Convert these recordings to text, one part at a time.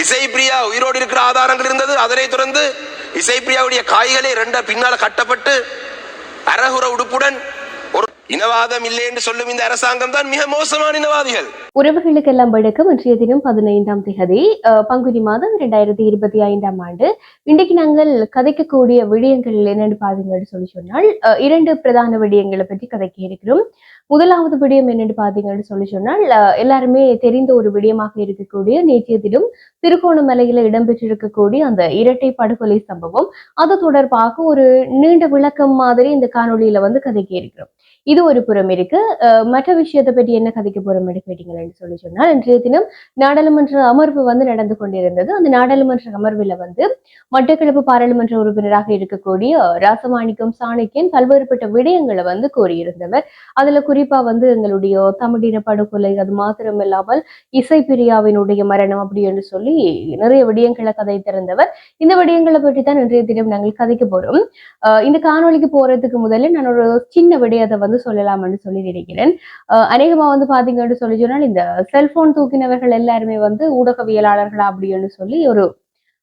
இசைப்பிரியா உயிரோடு இருக்கிற ஆதாரங்கள் இருந்தது. அதனை தொடர்ந்து இசைப்பிரியாவுடைய காய்களை ரெண்ட பின்னால கட்டப்பட்டு அரகுர உடுப்புடன் ஒரு இனவாதம் இல்லை என்று சொல்லும் இந்த அரசாங்கம் தான் மிக மோசமான இனவாதிகள். உறவுகளுக்கெல்லாம் வணக்கம். இன்றைய தினம் 15ஆம் தேதி பங்குனி மாதம் 2025ஆம் ஆண்டு. இன்றைக்கு நாங்கள் கதைக்கக்கூடிய விடயங்கள் என்னென்னு பாத்தீங்கன்னு சொல்லி சொன்னால் இரண்டு பிரதான விடயங்களை பற்றி கதைக்க இருக்கிறோம். முதலாவது விடயம் என்னென்னு பாத்தீங்கன்னு சொல்லி சொன்னால் எல்லாருமே தெரிந்த ஒரு விடயமாக இருக்கக்கூடிய நேற்றைய தினம் திருகோணமலையில இடம்பெற்றிருக்கக்கூடிய அந்த இரட்டை படுகொலை சம்பவம், அது தொடர்பாக ஒரு நீண்ட விளக்கம் மாதிரி இந்த காணொலியில கதைக்க இருக்கிறோம். இது ஒரு புறம் இருக்கு. மற்ற விஷயத்தை பற்றி என்ன கதைக்க போறோம் கேட்டீங்கன்னு சொல்லி சொன்னால், இன்றைய தினம் நாடாளுமன்ற அமர்வு நடந்து கொண்டிருந்தது. அந்த நாடாளுமன்ற அமர்வில் மட்டக்களப்பு பாராளுமன்ற உறுப்பினராக இருக்கக்கூடிய ராசமாணிக்கம் சாணக்கியன் பல்வேறுபட்ட விடயங்களை கோரியிருந்தவர். அதுல குறிப்பா எங்களுடைய தமிழின படுகொலை, அது மாத்திரமில்லாமல் இசைப்பிரியாவினுடைய மரணம் அப்படி என்று சொல்லி நிறைய விடயங்களை கதைத்திருந்தவர். இந்த விடயங்களை பற்றி தான் இன்றைய தினம் நாங்கள் கதைக்க போறோம். இந்த காணொலிக்கு போறதுக்கு முதல்ல நான் ஒரு சின்ன விடயத்தை சொல்லலாம்னு சொல்லி நினைக்கிறேன். அநேகமா பாத்தீங்கன்னு சொல்லி சொன்னால், இந்த செல்போன் தூக்கினவர்கள் எல்லாருமே ஊடகவியலாளர்களா அப்படின்னு சொல்லி ஒரு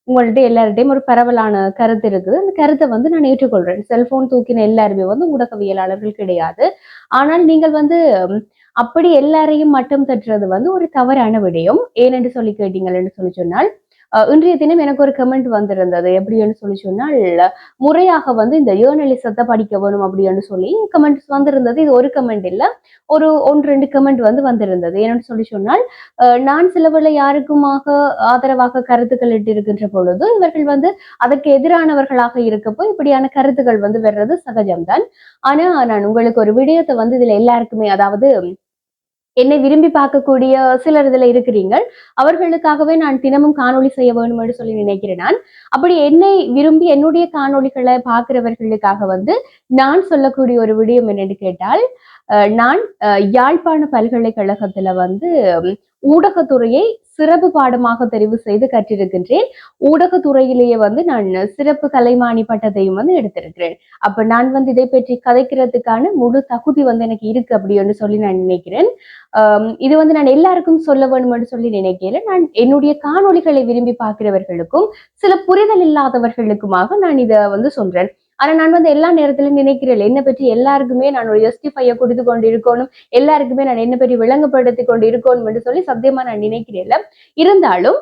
உங்கள்ட்ட எல்லார்டையும் ஒரு பரவலான கருத்து இருக்குது. அந்த கருத்தை நான் ஏற்றுக்கொள்றேன். செல்போன் தூக்கின எல்லாருமே ஊடகவியலாளர்கள் கிடையாது. ஆனால் நீங்கள் அப்படி எல்லாரையும் மட்டம் தட்டுறது ஒரு தவறான விடயம். ஏனென்று சொல்லி கேட்டீங்கன்னு சொல்லி சொன்னால், இன்றைய தினம் எனக்கு ஒரு கமெண்ட் வந்திருந்தது. எப்படின்னு சொல்லி சொன்னால், முறையாக இந்த ஜேர்னலிசத்தை படிக்க வேணும் அப்படின்னு சொல்லி கமெண்ட்ஸ் வந்திருந்தது. இது ஒரு கமெண்ட் இல்ல, ஒரு 1-2 கமெண்ட் வந்திருந்தது. ஏன்னு சொல்லி சொன்னால், நான் சிலவர்களை யாருக்குமாக ஆதரவாக கருத்துக்கள் இட்டு இருக்கின்ற பொழுது இவர்கள் அதற்கு எதிரானவர்களாக இருக்கப்போ இப்படியான கருத்துக்கள் வர்றது சகஜம்தான். ஆனா நான் உங்களுக்கு ஒரு விடயத்தை இதுல எல்லாருக்குமே, அதாவது என்னை விரும்பி பார்க்கக்கூடிய சிலர் இதுல இருக்கிறீங்க, அவர்களுக்காகவே நான் தினமும் காணொலி செய்ய வேணும் என்று சொல்லி நினைக்கிறேன். நான் அப்படி என்னை விரும்பி என்னுடைய காணொலிகளை பார்க்கிறவர்களுக்காக நான் சொல்லக்கூடிய ஒரு விடயம் என்னன்னு கேட்டால், நான் யாழ்ப்பாண பல்கலைக்கழகத்துல ஊடகத்துறையை சிறப்பு பாடமாக தெரிவு செய்து கற்றிருக்கின்றேன். ஊடகத்துறையிலேயே நான் சிறப்பு கலைமானி பட்டத்தையும் எடுத்திருக்கிறேன். அப்ப நான் இதை பற்றி கதைக்கிறதுக்கான முழு தகுதி எனக்கு இருக்கு அப்படின்னு சொல்லி நான் நினைக்கிறேன். இது நான் எல்லாருக்கும் சொல்ல வேணும்னு சொல்லி நினைக்கிறேன். நான் என்னுடைய காணொலிகளை விரும்பி பார்க்கிறவர்களுக்கும் சில புரிதல் இல்லாதவர்களுக்குமாக நான் இதை சொல்றேன். ஆனா நான் எல்லா நேரத்திலும் நினைக்கிறேன், என்னை பற்றி எல்லாருக்குமே நான் ஒரு ஜஸ்டிஃபைய கொடுத்து கொண்டு இருக்கணும், எல்லாருக்குமே நான் என்னை பற்றி விளங்கப்படுத்தி கொண்டு இருக்கணும் என்று சொல்லி சத்தியமா நான் நினைக்கிறேன். இருந்தாலும்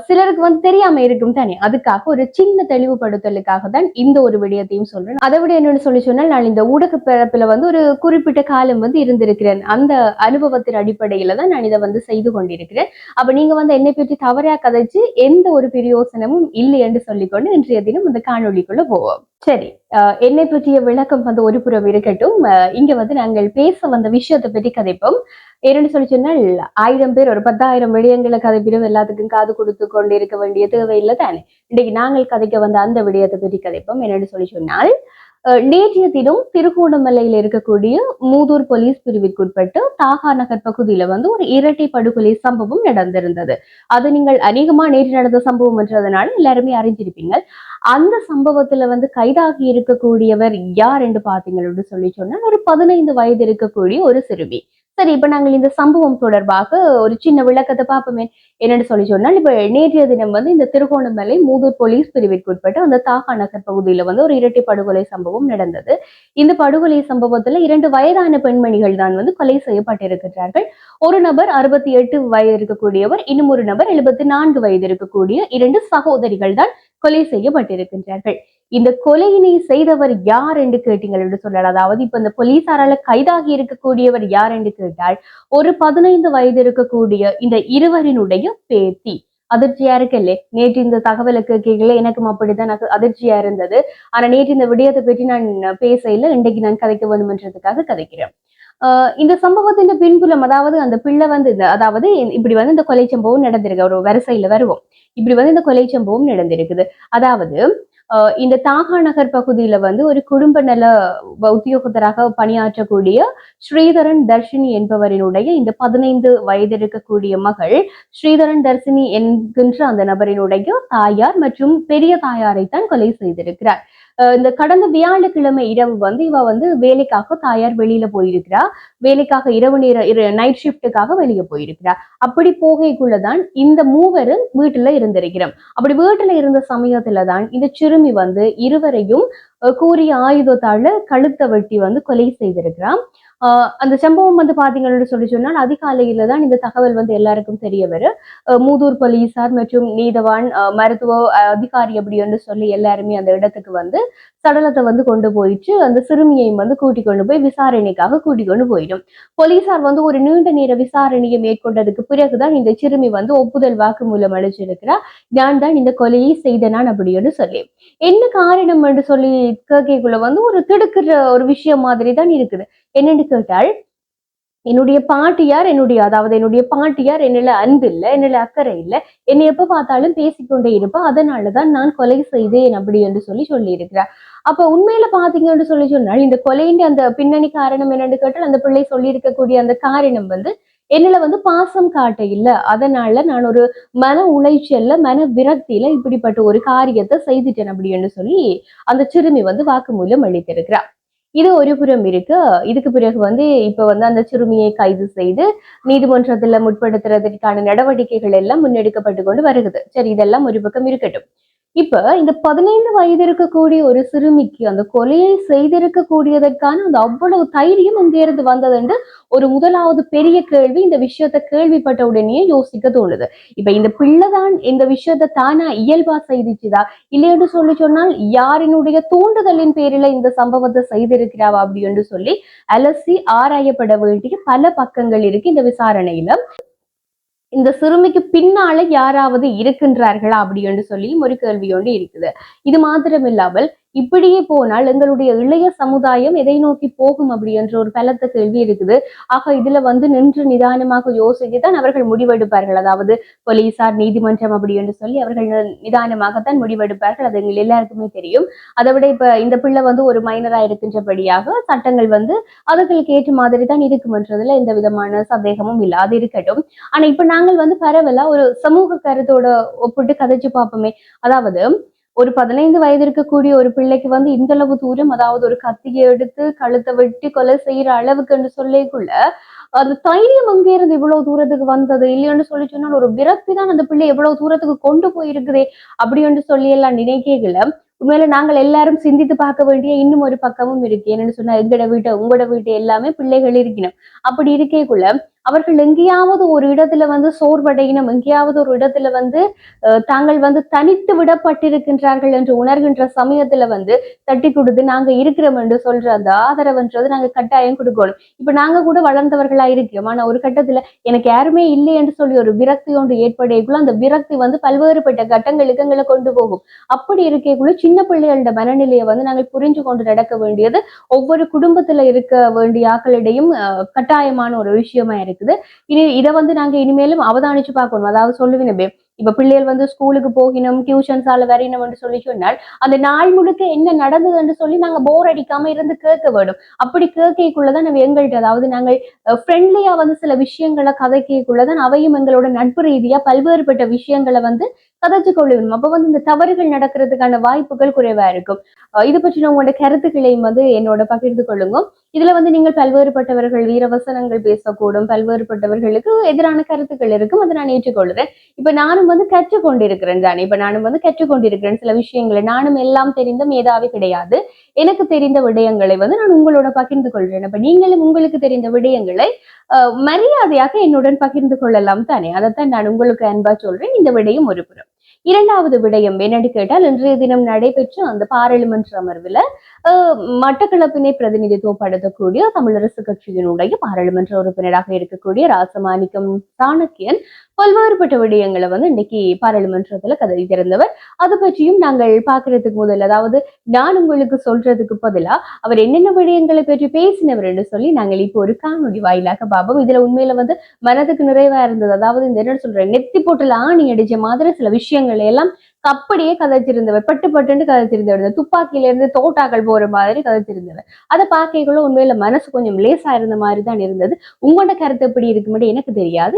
சிலருக்கு தெரியாம இருக்கும் தானே, அதுக்காக ஒரு சின்ன தெளிவுபடுத்தலுக்காக தான் இந்த ஒரு விடயத்தையும் சொல்றேன். அதை விட என்னன்னு சொல்லி சொன்னால், நான் இந்த ஊடக பிறப்புல ஒரு குறிப்பிட்ட காலம் இருந்திருக்கிறேன். அந்த அனுபவத்தின் அடிப்படையில தான் நான் இதை செய்து கொண்டிருக்கிறேன். அப்ப நீங்க என்னை பற்றி தவறா கதைச்சு எந்த ஒரு பிரயோசனமும் இல்லை என்று சொல்லிக்கொண்டு இன்றைய தினம் இந்த காணொலிக்குள்ள போவோம். சரி, என்னை பற்றிய விளக்கம் ஒரு புறம் இருக்கட்டும். இங்க நாங்கள் பேச வந்த விஷயத்தை பற்றி கதைப்போம். ஏன்னு சொல்லி சொன்னால், 1000 பேர் ஒரு 10,000 விடயங்களை கதைப்பிடும், எல்லாத்துக்கும் காது கொடுத்து கொண்டு இருக்க வேண்டிய தேவையில்லை தானே. இன்னைக்கு நாங்கள் கதைக்க வந்த அந்த விடயத்தை பற்றி கதைப்போம். என்னன்னு சொல்லி சொன்னால், நேற்றைய தினம் திருகோணமலையில் இருக்கக்கூடிய மூதூர் போலீஸ் பிரிவிற்குட்பட்டு தாகா நகர் பகுதியில ஒரு இரட்டை படுகொலை சம்பவம் நடந்திருந்தது. அது நீங்கள் அநேகமா நேற்று நடந்த சம்பவம் என்றதுனால எல்லாருமே அறிஞ்சிருப்பீங்க. அந்த சம்பவத்துல கைதாகி இருக்கக்கூடியவர் யார் என்று பாத்தீங்கன்னு சொல்லி சொன்னால், ஒரு 15 வயது இருக்கக்கூடிய ஒரு சிறுமி. சரி, இப்ப நாங்கள் இந்த சம்பவம் தொடர்பாக ஒரு சின்ன விளக்கத்தை பார்ப்போமே. என்னன்னு சொல்லி சொன்னால், இப்ப நேற்றைய தினம் இந்த திருகோணமலை மூதூர் போலீஸ் பிரிவிற்குட்பட்டு அந்த தாகா நகர் பகுதியில ஒரு இரட்டை படுகொலை சம்பவம் நடந்தது. இந்த படுகொலை சம்பவத்துல 2 வயதான பெண்மணிகள் தான் கொலை செய்யப்பட்டிருக்கிறார்கள். ஒரு நபர் 68 வயது இருக்கக்கூடியவர், இன்னும் ஒரு நபர் 74 வயது இருக்கக்கூடிய 2 சகோதரிகள் தான் கொலை செய்யப்பட்டிருக்கின்றார்கள். இந்த கொலையினை செய்தவர் யார் என்று கேட்டீங்கள் என்று சொல்லலாம். அதாவது இப்ப இந்த போலீசாரால கைதாகி இருக்கக்கூடியவர் யார் என்று கேட்டால், ஒரு 15 வயது இருக்கக்கூடிய இந்த இருவரினுடைய பேத்தி. அதிர்ச்சியா இருக்குல்லே. நேற்று இந்த தகவலுக்கு கேட்கல, எனக்கும் அப்படிதான் அதிர்ச்சியா இருந்தது. ஆனா நேற்று இந்த விடயத்தை பற்றி நான் பேசல, இன்றைக்கு நான் கதைக்க வேண்டும்ன்றதுக்காக கதைக்கிறேன். இந்த சம்பவத்தின் பின்புலம், அதாவது அந்த பிள்ளை அதாவது இப்படி இந்த கொலை சம்பவம் நடந்திருக்கு. ஒரு வரிசையில வருவோம். இப்படி இந்த கொலை சம்பவம் நடந்திருக்குது. அதாவது இந்த தாகா நகர் பகுதியில ஒரு குடும்ப நல உத்தியோகத்தராக பணியாற்றக்கூடிய ஸ்ரீதரன் தர்ஷினி என்பவரினுடைய இந்த 15 வயது இருக்கக்கூடிய மகள் ஸ்ரீதரன் தர்ஷினி என்கின்ற அந்த நபரினுடைய தாயார் மற்றும் பெரிய தாயாரைத்தான் கொலை செய்திருக்கிறார். இந்த கடந்த வியாழக்கிழமை இரவு வந்து இவ வந்து வேலைக்காக தாயார் வெளியில போயிருக்கிறா. வேலைக்காக இரவு நேர நைட் ஷிப்டுக்காக வெளியே போயிருக்கிறா. அப்படி போகைக்குள்ளதான் இந்த மூவரும் வீட்டுல இருந்திருக்கிறோம். அப்படி வீட்டுல இருந்த சமயத்துலதான் இந்த சிறுமி வந்து இருவரையும் கூறிய ஆயுதத்தால கழுத்தை வெட்டி வந்து கொலை செய்திருக்கிறான். அந்த சம்பவம் வந்து பாத்தீங்கன்னு சொல்லி சொன்னால் அதிகாலையில தான் இந்த தகவல் வந்து எல்லாருக்கும் தெரிய வரும். மூதூர் போலீசார் மற்றும் நீதவான் மருத்துவ அதிகாரி அப்படி என்று சொல்லி எல்லாருமே அந்த இடத்துக்கு வந்து சடலத்தை வந்து கொண்டு போயிட்டு அந்த சிறுமியையும் வந்து கூட்டிக் கொண்டு போய் விசாரணைக்காக கூட்டிக் கொண்டு போயிடும். போலீசார் வந்து ஒரு நீண்ட நேர விசாரணையை மேற்கொண்டதுக்கு பிறகுதான் இந்த சிறுமி வந்து ஒப்புதல் வாக்குமூலம் அளிச்சிருக்கிறார். நான் தான் இந்த கொலையை செய்தனான் அப்படின்னு சொல்லி. என்ன காரணம் என்று சொல்லி கேட்கக்குள்ள வந்து ஒரு திடுக்கிற ஒரு விஷயம் மாதிரி தான் இருக்குது. என்னன்னு கேட்டால் என்னுடைய பாட்டியார் என்னில அன்பு இல்லை, என்னில அக்கறை இல்லை, என்னை எப்ப பார்த்தாலும் பேசிக்கொண்டே இருப்பா, அதனாலதான் நான் கொலை செய்தேன் அப்படி என்று சொல்லி இருக்கிறார். அப்ப உண்மையில பாத்தீங்கன்னு சொல்லி சொன்னால் இந்த கொலையின் அந்த பின்னணி காரணம் என்னன்னு கேட்டால் அந்த பிள்ளை சொல்லி இருக்கக்கூடிய அந்த காரணம் வந்து என்னில வந்து பாசம் காட்ட இல்ல, அதனால நான் ஒரு மன உளைச்சல்ல மன விரக்தியில இப்படிப்பட்ட ஒரு காரியத்தை செய்துட்டேன் அப்படின்னு சொல்லி அந்த சிறுமி வந்து வாக்குமூலம் அளித்திருக்கிறார். இது ஒரு புறம் இருக்கு. இதுக்கு பிறகு வந்து இப்ப வந்து அந்த சிறுமியை கைது செய்து நீதிமன்றத்துல முற்படுத்துறதுக்கான நடவடிக்கைகள் எல்லாம் முன்னெடுக்கப்பட்டு கொண்டு வருகிறது. சரி, இதெல்லாம் ஒரு பக்கம் இருக்கட்டும். இப்ப இந்த 15 வயது இருக்கக்கூடிய ஒரு சிறுமிக்கு அந்த கொலையை செய்திருக்கக்கூடியதற்கான அந்த அவ்வளவு தைரியம் அங்கே இருந்து வந்தது என்று ஒரு முதலாவது பெரிய கேள்வி இந்த விஷயத்த கேள்விப்பட்ட உடனே யோசிக்க தோணுது. இப்ப இந்த பிள்ளைதான் இந்த விஷயத்த தானா இயல்பா செய்திச்சுதா, இல்லைன்னு சொல்லி சொன்னால் யாரினுடைய தூண்டுதலின் பேரில இந்த சம்பவத்தை செய்திருக்கிறாவா அப்படி என்று சொல்லி அலசி ஆராயப்பட வேண்டிய பல பக்கங்கள் இருக்கு இந்த விசாரணையில. இந்த சிறுமிக்கு பின்னால யாராவது இருக்கின்றார்களா அப்படி என்று சொல்லி ஒரு கேள்வியோடு இருக்குது. இது மாத்திரம் இல்லாமல் இப்படியே போனால் எங்களுடைய இளைய சமுதாயம் எதை நோக்கி போகும் அப்படி என்ற ஒரு பலத்த கேள்வி இருக்குது. ஆக இதுல வந்து நின்று நிதானமாக யோசித்துதான் அவர்கள் முடிவெடுப்பார்கள். அதாவது போலீசார், நீதிமன்றம் அப்படி என்று சொல்லி அவர்கள் நிதானமாகத்தான் முடிவெடுப்பார்கள். அது எங்கள் எல்லாருக்குமே தெரியும். அதை விட இப்ப இந்த பிள்ளை வந்து ஒரு மைனரா இருக்கின்றபடியாக சட்டங்கள் வந்து அதுகளுக்கு ஏற்ற மாதிரி தான் இருக்கும்ன்றதுல எந்த விதமான சந்தேகமும் இல்லை. அது இருக்கட்டும். ஆனா இப்ப நாங்கள் வந்து பரவலா ஒரு சமூக கருத்தோட ஒப்பிட்டு கதைச்சு பார்ப்போமே. அதாவது ஒரு 15 வயது இருக்கக்கூடிய ஒரு பிள்ளைக்கு வந்து இந்த அளவு தூரம், அதாவது ஒரு கத்தியை எடுத்து கழுத்தை வெட்டி கொலை செய்யற அளவுக்கு என்று சொல்லிக்குள்ள அந்த தைரியம் அங்கே இருந்து இவ்வளவு தூரத்துக்கு வந்தது இல்லைன்னு சொல்லி சொன்னால் ஒரு விரக்தி தான் அந்த பிள்ளை எவ்வளவு தூரத்துக்கு கொண்டு போயிருக்குதே அப்படி என்று சொல்லி எல்லாம் நினைக்கல. உண்மையில நாங்கள் எல்லாரும் சிந்தித்து பார்க்க வேண்டிய இன்னும் ஒரு பக்கமும் இருக்கு. என்னன்னு சொன்னா உங்களோட வீட்டு எல்லாமே பிள்ளைகள் இருக்கணும். அப்படி இருக்கேக்குள்ள அவர்கள் எங்கேயாவது ஒரு இடத்துல வந்து சோர்வடையினம், எங்கேயாவது ஒரு இடத்துல வந்து தாங்கள் வந்து தனித்து விடப்பட்டிருக்கின்றார்கள் என்று உணர்கின்ற சமயத்துல வந்து தட்டி கொடுத்து நாங்க இருக்கிறோம் என்று சொல்ற அந்த ஆதரவுன்றது நாங்க கட்டாயம் கொடுக்கணும். இப்ப நாங்க கூட வளர்ந்தவர்களா இருக்கிறோம். ஆனா ஒரு கட்டத்துல எனக்கு யாருமே இல்லை என்று சொல்லி ஒரு விரக்தி ஒன்று ஏற்படையக்குள்ள அந்த விரக்தி வந்து பல்வேறுபட்ட கட்டங்களுக்கு எங்களை கொண்டு போகும். அப்படி இருக்கக்குள்ள சின்ன பிள்ளைகளோட மனநிலையை வந்து நாங்கள் புரிஞ்சு கொண்டு நடக்க வேண்டியது ஒவ்வொரு குடும்பத்துல இருக்க வேண்டிய ஆக்களிடையும் கட்டாயமான ஒரு விஷயமா இருக்குது. இதை வந்து நாங்க இனிமேலும் அவதானிச்சு பார்க்கணும். அதாவது சொல்லுவினே, இப்ப பிள்ளைகள் வந்து ஸ்கூலுக்கு போகணும், டியூஷன்ஸால வரையணும் என்று சொல்லி சொன்னால் அந்த நாள் முழுக்க என்ன நடந்தது என்று சொல்லி நாங்க போர் அடிக்காம இருந்து கேட்க வேண்டும். அப்படி கேட்கக்குள்ளதான் நம்ம எங்கள்கிட்ட, அதாவது நாங்கள் ஃப்ரெண்ட்லியா வந்து சில விஷயங்களை கதைக்குள்ளதான் அவையும் எங்களோட நட்பு ரீதியா பல்வேறுபட்ட விஷயங்களை வந்து கதைச்சு கொள்ளணும். அப்ப வந்து இந்த தவறுகள் நடக்கிறதுக்கான வாய்ப்புகள் குறைவா இருக்கும். இது பற்றி உங்களோட கருத்துக்களையும் வந்து என்னோட பகிர்ந்து கொள்ளுங்க. இதுல வந்து நீங்கள் பல்வேறுபட்டவர்கள் வீரவசனங்கள் பேசக்கூடும், பல்வேறுபட்டவர்களுக்கு எதிரான கருத்துக்கள் இருக்கும், அதை நான் ஏற்றுக்கொள்கிறேன். இப்ப நானும் வந்து கற்றுக்கொண்டிருக்கிறேன் தானே, சில விஷயங்களை. நானும் எல்லாம் தெரிந்த மேதாவி கிடையாது. எனக்கு தெரிந்த விடயங்களை வந்து நான் உங்களோட பகிர்ந்து கொள்றேன். அப்ப நீங்களும் உங்களுக்கு தெரிந்த விடயங்களை மரியாதையாக என்னுடன் பகிர்ந்து கொள்ளலாம் தானே. அதைத்தான் நான் உங்களுக்கு அன்பா சொல்றேன். இந்த விடயம் ஒரு புறம். இரண்டாவது விடயம் என்னன்னு கேட்டால், இன்றைய தினம் நடைபெற்ற அந்த பாராளுமன்ற அமர்வுல மட்டக்களப்பினை பிரதிநிதித்துவப்படுத்தக்கூடிய தமிழரசு கட்சியினுடைய பாராளுமன்ற உறுப்பினராக இருக்கக்கூடிய ராசமாணிக்கம் சாணக்கியன் பல்வேறுபட்ட விடயங்களை வந்து இன்னைக்கு பாராளுமன்றத்துல கதறி திறந்தவர். அதை பற்றியும் நாங்கள் பாக்குறதுக்கு முதல்ல, அதாவது நான் உங்களுக்கு சொல்றதுக்கு பதிலா அவர் என்னென்ன விடயங்களை பற்றி பேசினவர் என்று சொல்லி நாங்கள் இப்போ ஒரு காணொலி வாயிலாக பார்ப்போம். இதுல உண்மையில வந்து மனதுக்கு நிறைவா இருந்தது. அதாவது இந்த என்ன சொல்றேன், நெத்தி போட்டுல ஆணி அடிச்ச மாதிரி சில விஷயங்களை எல்லாம் அப்படியே கதைச்சிருந்தவர், பட்டுன்னு கதைச்சிருந்தவர், இந்த துப்பாக்கியில இருந்து தோட்டாக்கள் போற மாதிரி கதைச்சிருந்தவர். அதை பார்க்கக்குள்ள உண்மையில மனசு கொஞ்சம் லேசா இருந்த மாதிரி தான் இருந்தது. உங்களோட கருத்து எப்படி இருக்குமென்று எனக்கு தெரியாது.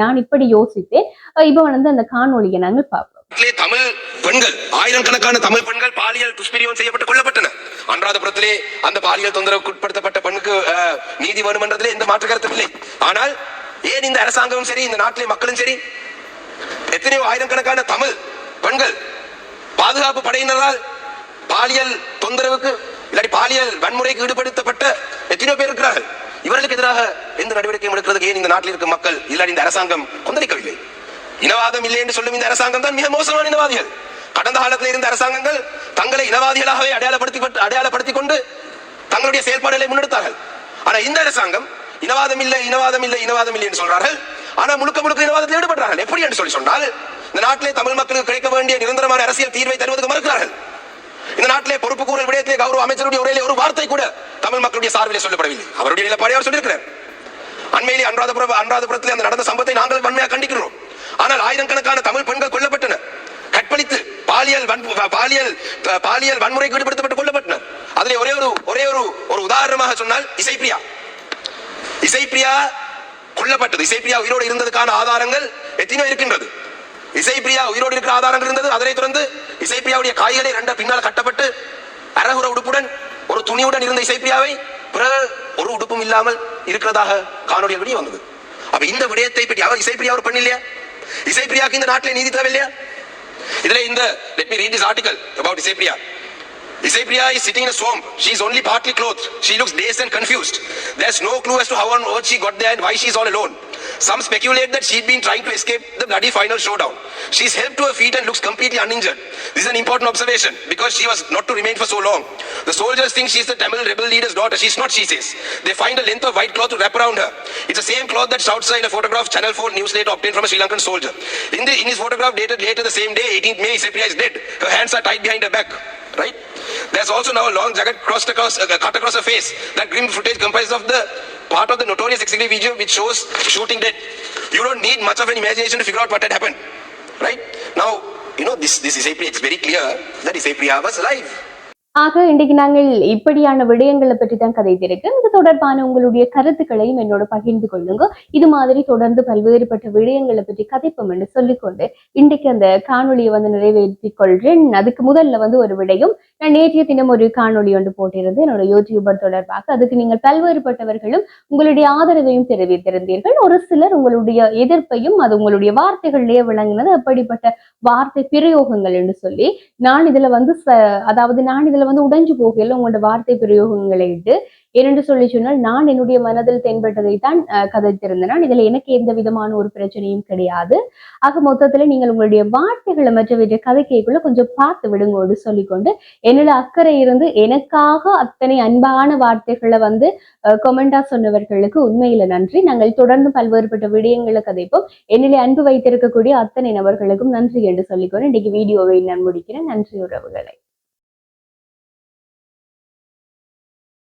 நான் இப்படி யோசித்தேன். இப்ப வந்து அந்த காணொலியை நாங்கள் பார்ப்போம். தமிழ் பெண்கள், ஆயிரக்கணக்கான தமிழ் பெண்கள் பாலியல் துஷ்பிரயோகம் செய்யப்பட்டு கொல்லப்பட்டனர். அனுராதபுரத்திலே அந்த பாலியல் தொந்தரவுக்கு உட்படுத்தப்பட்ட பெண்ணுக்கு நீதி வேணும் என்றதிலே எந்த மாற்று கருத்தும் இல்லை. ஆனால் ஏன் இந்த அரசாங்கமும் சரி, இந்த நாட்டிலே மக்களும் சரி, எத்தனையோ ஆயிரக்கணக்கான தமிழ் பெண்கள் பாதுகாப்பு படையினரால் பாலியல் தொந்தரவுக்கு இல்லாட்டி பாலியல் வன்முறைக்கு ஈடுபடுத்தப்பட்ட எத்தனையோ பேர் இருக்கிறார்கள். இவர்களுக்கு எதிராக எந்த நடவடிக்கையும் எடுக்கிறதுக்கு ஏன் இந்த நாட்டில் இருக்கும் மக்கள் இல்லாட்டி இந்த அரசாங்கம் கொந்தளிக்கவில்லை? இனவாதம் இல்லை என்று சொல்லும் இந்த அரசாங்கம் தான் மிக மோசமான இனவாதிகள். கடந்த காலத்தில் இருந்த அரசாங்கங்கள் தங்களை இனவாதிகளாகவே அடையாளப்படுத்திக் கொண்டு தங்களுடைய செயல்பாடுகளை முன்னெடுத்தார்கள். ஆனா இந்த அரசாங்கம் இனவாதம் இல்லை, இனவாதம் இல்லை, இனவாதம் இல்லை என்று சொல்றார்கள். ஆனா முழுக்க முழுக்க இனவாதத்தில் ஈடுபடுறார்கள். எப்படி என்று சொன்னால், இந்த நாட்டிலே தமிழ் மக்களுக்கு கிடைக்க வேண்டிய நிரந்தரமான அரசியல் தீர்வை தருவதற்கு மறுக்கிறார்கள். இந்த நாட்டிலே பொறுப்பு கூறல் விடயத்திலே கௌரவ அமைச்சருடைய உரையிலே ஒரு வார்த்தை கூட தமிழ் மக்களுடைய சார்பிலே சொல்லப்படவில்லை. அவருடைய நிலைப்பாடு அவர் சொல்லியிருக்கிறார். அண்மையிலே அனுராதபுரத்தில் அந்த நடந்த சம்பவத்தை நாங்கள் வன்மையாக கண்டிக்கிறோம். ஆனால் ஆயிரக்கணக்கான தமிழ் பெண்கள் கொல்லப்பட்டனர், கற்பழித்து பாலியல் வன்முறைக்கு ஈடுபடுத்தப்பட்டு கொல்லப்பட்டனர். அதிலே ஒரே ஒரு உதாரணமாக சொன்னால் இசைப்பிரியா கொல்லப்பட்டது. இசைப்பிரியா உயிரோடு இருந்ததுக்கான ஆதாரங்கள் எத்தனையோ இருக்கின்றது. இசைப்பிரியா உயிரோடு இருக்கிற ஆதாரங்கள் இருந்தது. அதனைத் தொடர்ந்து இசைப்பிரியாவுடைய காய்களை ரெண்ட பின்னால் கட்டப்பட்டு அரகுர உடுப்புடன் ஒரு துணியுடன் இருந்த இசைப்பிரியாவை பிறகு ஒரு உடுப்பும் இல்லாமல் இருக்கிறதாக காணொலியில் வெளியே வந்தது. அப்ப இந்த விடயத்தை பற்றி அவர் இசைப்பிரியா ஒரு பெண் இல்லையா? இசைப்பிரியாவுக்கு இந்த நாட்டிலே நீதி தேவையில்லையா? இதுல let me read this article about Isaipriya. Isaipriya is sitting in a swamp. She is only partly clothed. She looks dazed and confused. There's no clue as to how on earth she got there and why she is all alone. Some speculate that she'd been trying to escape the bloody final showdown. She's helped to her feet and looks completely uninjured. This is an important observation because she was not to remain for so long. The soldiers think she's the Tamil rebel leader's daughter. She's not, she says. They find a length of white cloth to wrap around her. It's the same cloth that Southside, in a photograph Channel 4 news later obtained from a Sri Lankan soldier. In his photograph dated later the same day, 18th May, Isaipriya is dead. Her hands are tied behind her back. Right? There's also now a long jacket cut across her face. That grim footage comprises of the part of the notorious executive video which shows shooting dead. You don't need much of an imagination to figure out what had happened. Right? Now, this Isaipriya, it's very clear that Isaipriya was alive. ஆக இன்றைக்கு நாங்கள் இப்படியான விடயங்களை பற்றி தான் கதைத்திருக்கோம். இது தொடர்பான உங்களுடைய கருத்துக்களையும் என்னோட பகிர்ந்து கொள்ளுங்க. இது மாதிரி தொடர்ந்து பல்வேறுபட்ட விடயங்களை பற்றி கதைப்போம் என்று சொல்லிக்கொண்டு இன்றைக்கு அந்த காணொலியை நிறைவேற்றிக் கொள்றேன். அதுக்கு முதல்ல ஒரு விடயம், நான் நேற்றைய தினம் ஒரு காணொலி ஒன்று போட்டிருந்தது என்னோட யூடியூபர் தொடர்பாக. அதுக்கு நீங்கள் பல்வேறுபட்டவர்களும் உங்களுடைய ஆதரவையும் தெரிவித்திருந்தீர்கள். ஒரு சிலர் உங்களுடைய எதிர்ப்பையும் அது உங்களுடைய வார்த்தைகளிலேயே விளங்கினது அப்படிப்பட்ட வார்த்தை பிரயோகங்கள் என்று சொல்லி நான் இதுல நான் இதுல உடைஞ்சு போகல உங்களோட வார்த்தை பிரயோகங்களை இட்டு ஏனென்று சொல்லி சொன்னால் நான் என்னுடைய மனதில் தென்பட்டதை தான் கதைத்திருந்தேன். இதுல எனக்கு எந்த விதமான ஒரு பிரச்சனையும் கிடையாது. ஆக மொத்தத்துல நீங்கள் உங்களுடைய வார்த்தைகளை மற்றவற்றை கதைக்கைக்குள்ள கொஞ்சம் பார்த்து விடுங்கோடு சொல்லிக்கொண்டு என்னோட அக்கறை இருந்து எனக்காக அத்தனை அன்பான வார்த்தைகளை கொமெண்டா சொன்னவர்களுக்கு உண்மையில நன்றி. நாங்கள் தொடர்ந்து பல்வேறுபட்ட விடயங்களை கதைப்போம். என்னிலே அன்பு வைத்திருக்கக்கூடிய அத்தனை நபர்களுக்கும் நன்றி என்று சொல்லிக்கொண்டு இன்னைக்கு வீடியோவை நான் முடிக்கிறேன். நன்றி உறவுகளை.